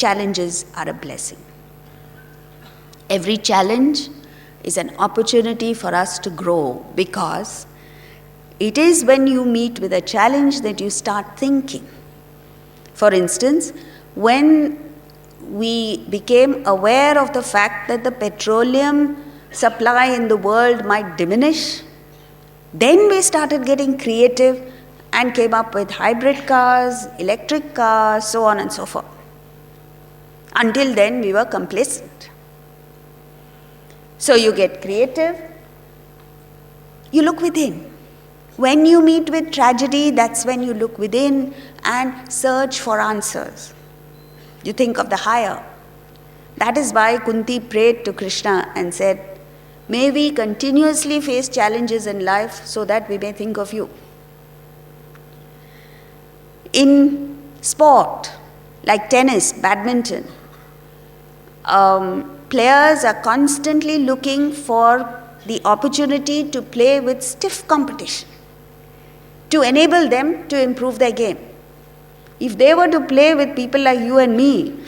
challenges are a blessing. Every challenge is an opportunity for us to grow, because it is when you meet with a challenge that you start thinking. For instance, when we became aware of the fact that the petroleum supply in the world might diminish, then we started getting creative and came up with hybrid cars, electric cars, so on and so forth. Until then, we were complacent. So you get creative, you look within. When you meet with tragedy, that's when you look within and search for answers. You think of the higher. That is why Kunti prayed to Krishna and said, may we continuously face challenges in life so that we may think of you. In sport, like tennis, badminton, players are constantly looking for the opportunity to play with stiff competition to enable them to improve their game. If they were to play with people like you and me,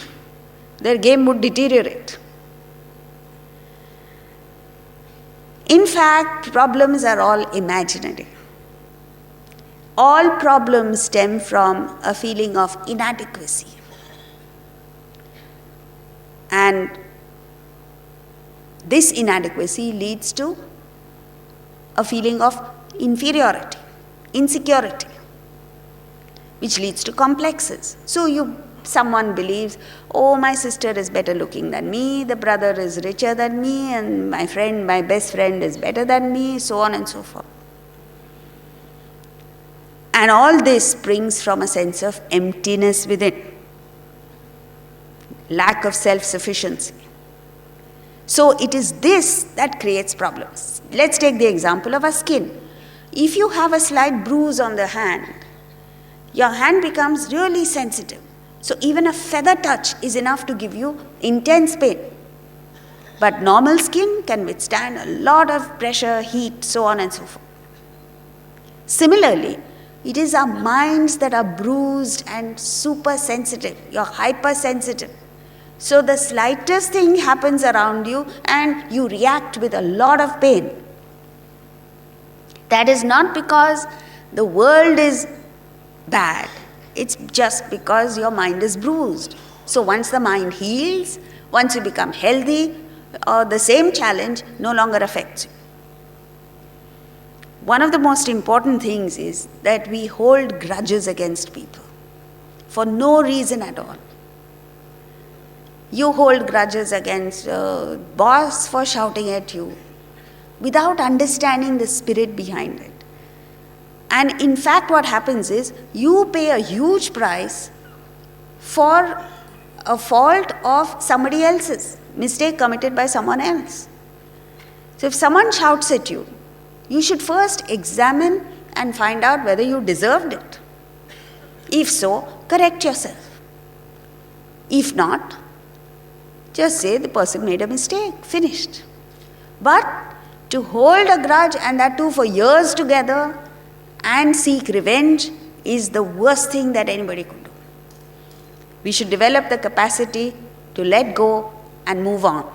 their game would deteriorate. In fact, problems are all imaginary. All problems stem from a feeling of inadequacy. And this inadequacy leads to a feeling of inferiority, insecurity, which leads to complexes. So someone believes, oh, my sister is better looking than me, the brother is richer than me, and my best friend is better than me, so on and so forth. And all this springs from a sense of emptiness within, lack of self-sufficiency. So it is this that creates problems. Let's take the example of our skin. If you have a slight bruise on the hand, your hand becomes really sensitive. So even a feather touch is enough to give you intense pain. But normal skin can withstand a lot of pressure, heat, so on and so forth. Similarly, it is our minds that are bruised and super sensitive. You're hypersensitive. So the slightest thing happens around you and you react with a lot of pain. That is not because the world is bad. It's just because your mind is bruised. So once the mind heals, once you become healthy, the same challenge no longer affects you. One of the most important things is that we hold grudges against people for no reason at all. You hold grudges against a boss for shouting at you without understanding the spirit behind it. And in fact, what happens is you pay a huge price for a fault of somebody else's, mistake committed by someone else. So if someone shouts at you, you should first examine and find out whether you deserved it. If so, correct yourself. If not, just say the person made a mistake, finished. But to hold a grudge, and that too for years together, and seek revenge is the worst thing that anybody could do. We should develop the capacity to let go and move on.